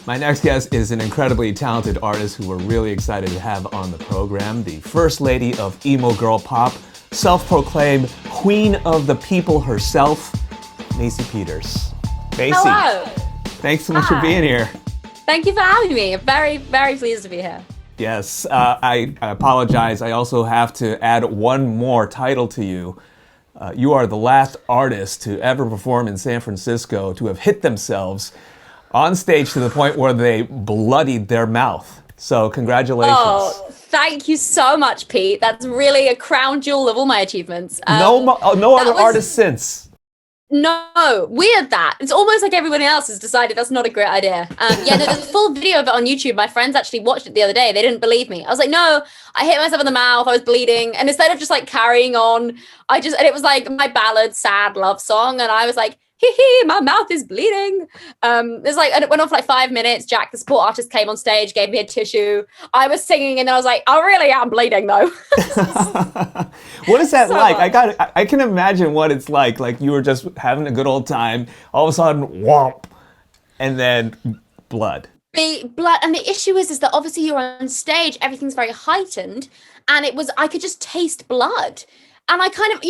My next guest is an incredibly talented artist who we're really excited to have on the program, the first lady of emo girl pop, self-proclaimed queen of the people herself, Maisie Peters. Maisie, hello. Thanks so much for being here. Thank you for having me. I'm very, very pleased to be here. Yes, I apologize. I also have to add one more title to you. You are the last artist to ever perform in San Francisco to have hit themselves on stage to the point where they bloodied their mouth. So congratulations. Oh, thank you so much, Pete. That's really a crown jewel of all my achievements. No other artist since. No, weird that. It's almost like everybody else has decided that's not a great idea. There's a full video of it on YouTube. My friends actually watched it the other day. They didn't believe me. I was like, no, I hit myself in the mouth. I was bleeding. And instead of just like carrying on, and it was like my ballad, sad love song. And I was like, hee hee, my mouth is bleeding. And it went on for like 5 minutes. Jack, the support artist, came on stage, gave me a tissue. I was singing, and then I was like, I really am bleeding though. What is that so like? much. I can imagine what it's like. Like you were just having a good old time. All of a sudden, whomp, and then blood. Blood, and the issue is that obviously you're on stage, everything's very heightened, and I could just taste blood. And I kind of,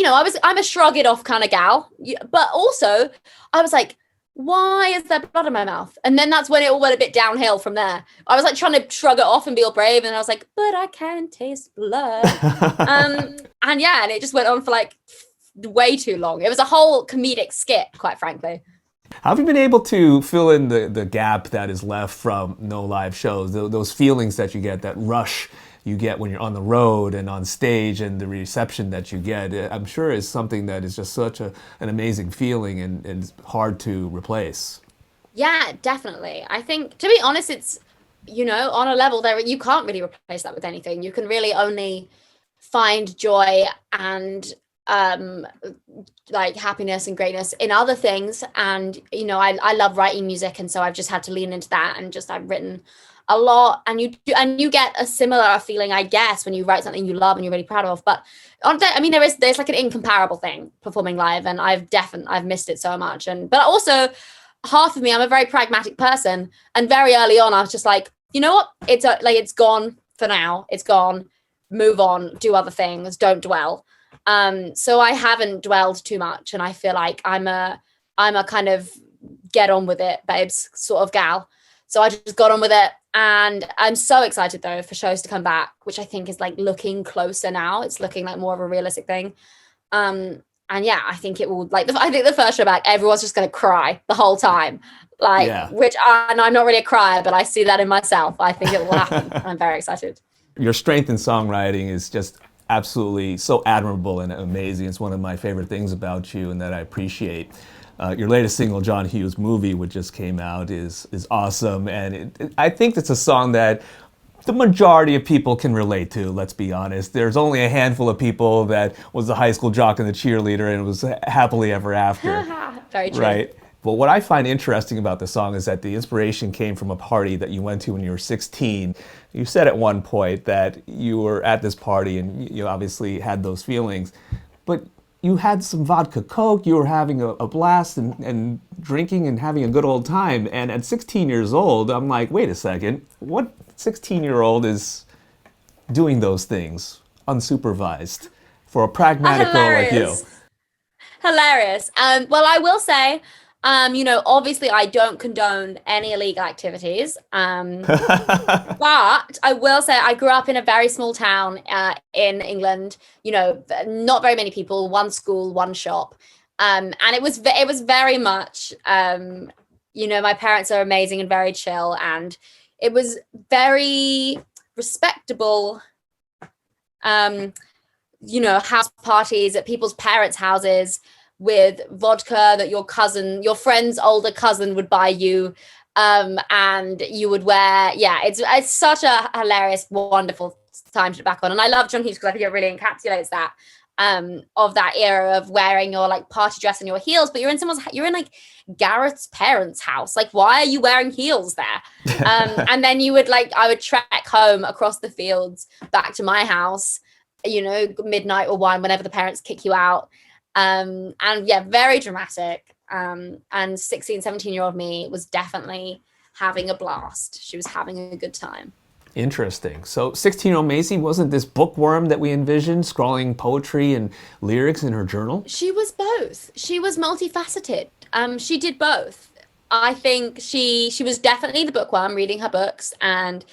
I'm a shrug it off kind of gal, but also I was like, why is there blood in my mouth? And then that's when it all went a bit downhill from there. I was like trying to shrug it off and be all brave. And I was like, but I can taste blood. And it just went on for like way too long. It was a whole comedic skit, quite frankly. How have you been able to fill in the gap that is left from no live shows, those feelings that you get, that rush you get when you're on the road and on stage, and the reception that you get? I'm sure is something that is just such an amazing feeling and hard to replace. Yeah, definitely. I think, to be honest, it's, on a level there, you can't really replace that with anything. You can really only find joy and like happiness and greatness in other things. And, I love writing music. And so I've just had to lean into that, and I've written a lot, and you get a similar feeling, I guess, when you write something you love and you're really proud of. But there's like an incomparable thing performing live, and I've missed it so much. But also, half of me, I'm a very pragmatic person, and very early on I was just like, you know what, it's gone for now, it's gone, move on, do other things, don't dwell. So I haven't dwelled too much, and I feel like I'm a kind of get on with it babes sort of gal. So I just got on with it, and I'm so excited though for shows to come back, which I think is like looking closer now. It's looking like more of a realistic thing. I think it will, I think the first show back, everyone's just going to cry the whole time. And I'm not really a crier, but I see that in myself. I think it will happen. I'm very excited. Your strength in songwriting is just absolutely so admirable and amazing. It's one of my favorite things about you, and that I appreciate. Your latest single, Hughes Movie, which just came out, is awesome. And I think it's a song that the majority of people can relate to, let's be honest. There's only a handful of people that was the high school jock and the cheerleader and was happily ever after. Very true. Right? But what I find interesting about the song is that the inspiration came from a party that you went to when you were 16. You said at one point that you were at this party and you obviously had those feelings, but you had some vodka Coke, you were having a blast and drinking and having a good old time. And at 16 years old, I'm like, wait a second, what 16-year-old is doing those things unsupervised for a pragmatic girl like you? Hilarious. Well, I will say, obviously I don't condone any illegal activities. But I will say I grew up in a very small town in England, not very many people, one school, one shop. And it was very much, my parents are amazing and very chill. And it was very respectable, house parties at people's parents' houses with vodka that your friend's older cousin would buy you, and you would wear. Yeah, it's such a hilarious, wonderful time to look back on. And I love Junkies because I think it really encapsulates that of that era of wearing your like party dress and your heels, but you're in like Gareth's parents' house. Like, why are you wearing heels there? And then I would trek home across the fields back to my house, midnight or 1, whenever the parents kick you out. And yeah, very dramatic. And 16, 17-year-old me was definitely having a blast. She was having a good time. Interesting. So 16-year-old Maisie wasn't this bookworm that we envisioned, scrawling poetry and lyrics in her journal? She was both. She was multifaceted. She did both. I think she was definitely the bookworm, reading her books and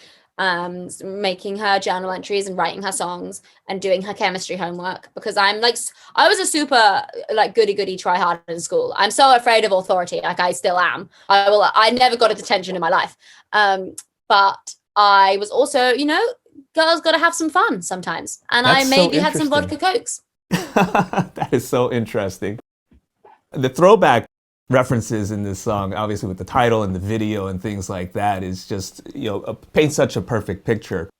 making her journal entries and writing her songs and doing her chemistry homework, because I was a super like goody try hard in school. I'm so afraid of authority, like I still am. I never got a detention in my life, but I was also, girls got to have some fun sometimes, and That's I maybe had some vodka cokes. That is so interesting. The throwback references in this song, obviously with the title and the video and things like that, is just, paints such a perfect picture.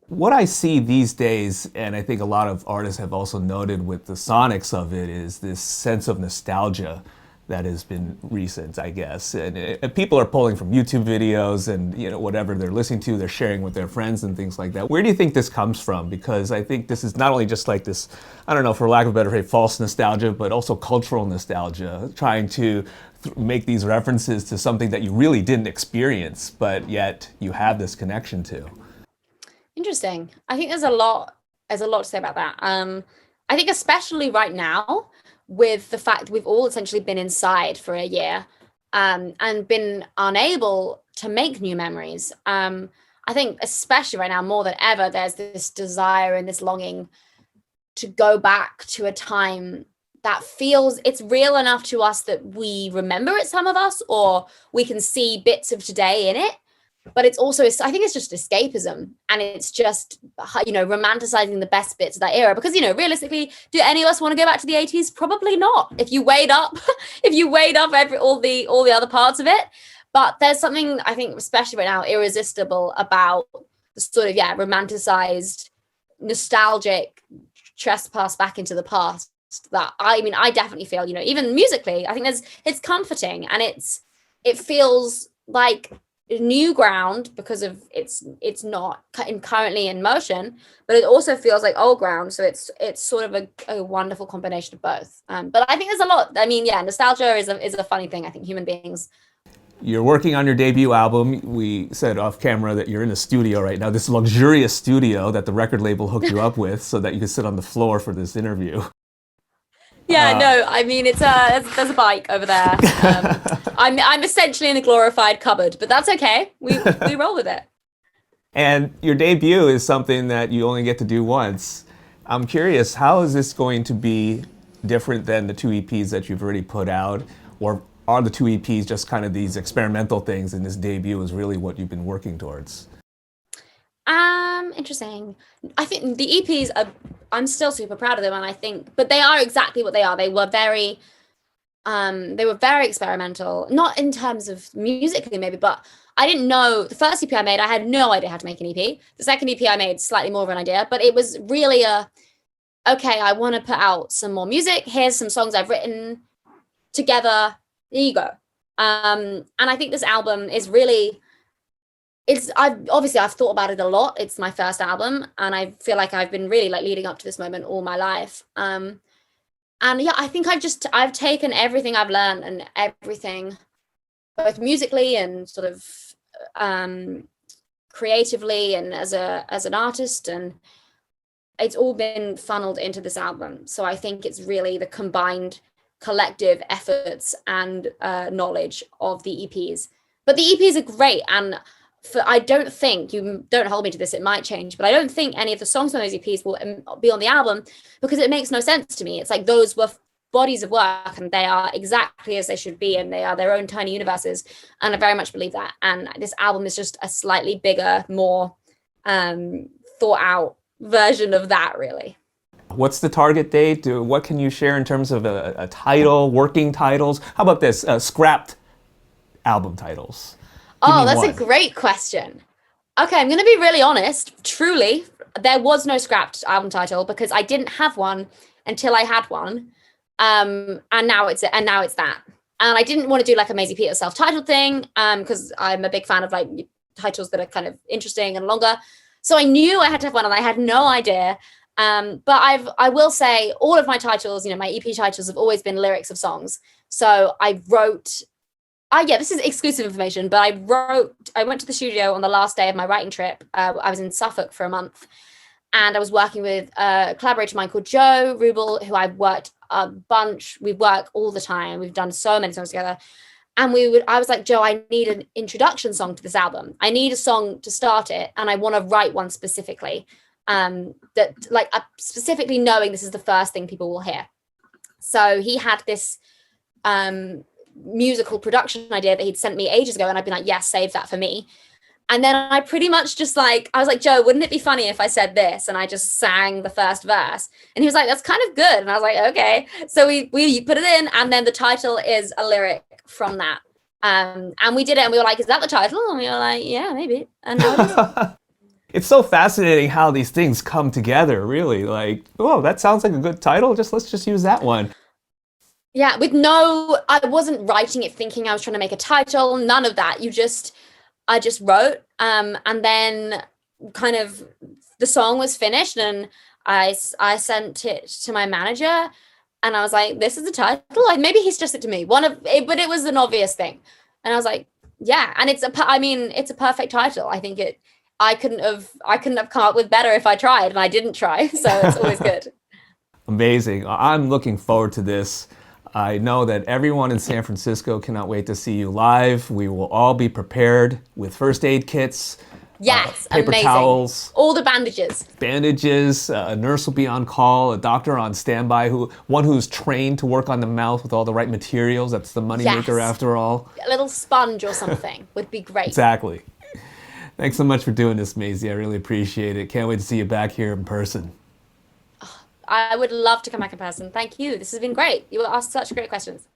What I see these days, and I think a lot of artists have also noted with the sonics of it, is this sense of nostalgia that has been recent, I guess. And people are pulling from YouTube videos and, whatever they're listening to, they're sharing with their friends and things like that. Where do you think this comes from? Because I think this is not only just like this, I don't know, for lack of a better phrase, false nostalgia, but also cultural nostalgia, trying to make these references to something that you really didn't experience, but yet you have this connection to. Interesting. I think there's a lot to say about that. I think especially right now, with the fact we've all essentially been inside for a year, and been unable to make new memories. I think especially right now, more than ever, there's this desire and this longing to go back to a time that feels it's real enough to us that we remember it, some of us, or we can see bits of today in it. But it's also, I think it's just escapism, and it's just, romanticizing the best bits of that era, because, realistically, do any of us want to go back to the 80s? Probably not. If you weighed up all the other parts of it. But there's something, I think, especially right now, irresistible about the sort of, romanticized, nostalgic trespass back into the past that I definitely feel, even musically, I think it's comforting, and it feels like new ground because of it's not currently in motion, but it also feels like old ground, so it's sort of a wonderful combination of both. But I think there's a lot, nostalgia is a funny thing. I think human beings. You're working on your debut album. We said off camera that you're in a studio right now, this luxurious studio that the record label hooked you up with so that you could sit on the floor for this interview. Yeah, no, it's there's a bike over there. I'm essentially in a glorified cupboard, but that's okay. We roll with it. And your debut is something that you only get to do once. I'm curious, how is this going to be different than the two EPs that you've already put out? Or are the two EPs just kind of these experimental things, and this debut is really what you've been working towards? Interesting. I think the EPs I'm still super proud of them, and but they are exactly what they are. They were very experimental, not in terms of musically maybe, but I didn't know the first EP I made, I had no idea how to make an EP. The second EP I made slightly more of an idea, but it was really okay, I want to put out some more music. Here's some songs I've written together. There you go. And I think this album is really, I've thought about it a lot. It's my first album, and I feel like I've been really leading up to this moment all my life. And yeah, I think I've taken everything I've learned and everything, both musically and sort of creatively and as an artist, and it's all been funneled into this album. So I think it's really the combined collective efforts and knowledge of the EPs. But the EPs are great, and I don't think, you don't hold me to this, it might change, but I don't think any of the songs on those EPs will be on the album, because it makes no sense to me. It's like those were bodies of work, and they are exactly as they should be, and they are their own tiny universes, and I very much believe that. And this album is just a slightly bigger, more thought out version of that, really. What's the target date? What can you share in terms of a title, working titles? How about this, scrapped album titles? Oh, that's a great question. Okay, I'm going to be really honest. Truly, there was no scrapped album title, because I didn't have one until I had one. And now it's that. And I didn't want to do like a Maisie Peters self-titled thing, because I'm a big fan of like titles that are kind of interesting and longer. So I knew I had to have one, and I had no idea. But I will say all of my titles, my EP titles have always been lyrics of songs. So I wrote Yeah, this is exclusive information, but I went to the studio on the last day of my writing trip. I was in Suffolk for a month, and I was working with a collaborator of mine called Joe Rubel, who I've worked a bunch. We work all the time. We've done so many songs together. And I was like, Joe, I need an introduction song to this album. I need a song to start it. And I want to write one specifically, specifically knowing this is the first thing people will hear. So he had this musical production idea that he'd sent me ages ago. And I'd been like, yes, save that for me. And then I pretty much just I was like, Joe, wouldn't it be funny if I said this? And I just sang the first verse. And he was like, that's kind of good. And I was like, okay. So we put it in. And then the title is a lyric from that. And we did it. And we were like, is that the title? And we were like, yeah, maybe. And now it is. It's so fascinating how these things come together, really. Like, oh, that sounds like a good title. Let's just use that one. Yeah, I wasn't writing it thinking I was trying to make a title. None of that. I just wrote, and then kind of the song was finished, and I sent it to my manager, and I was like, "This is the title." Like maybe he suggested it to me. But it was an obvious thing, and I was like, "Yeah." And it's a perfect title. I think I couldn't have come up with better if I tried, and I didn't try, so it's always good. Amazing. I'm looking forward to this. I know that everyone in San Francisco cannot wait to see you live. We will all be prepared with first aid kits, yes, paper amazing. towels, all the bandages, a nurse will be on call, a doctor on standby, one who's trained to work on the mouth with all the right materials. That's the moneymaker after all. A little sponge or something would be great. Exactly. Thanks so much for doing this, Maisie. I really appreciate it. Can't wait to see you back here in person. I would love to come back in person. Thank you. This has been great. You asked such great questions.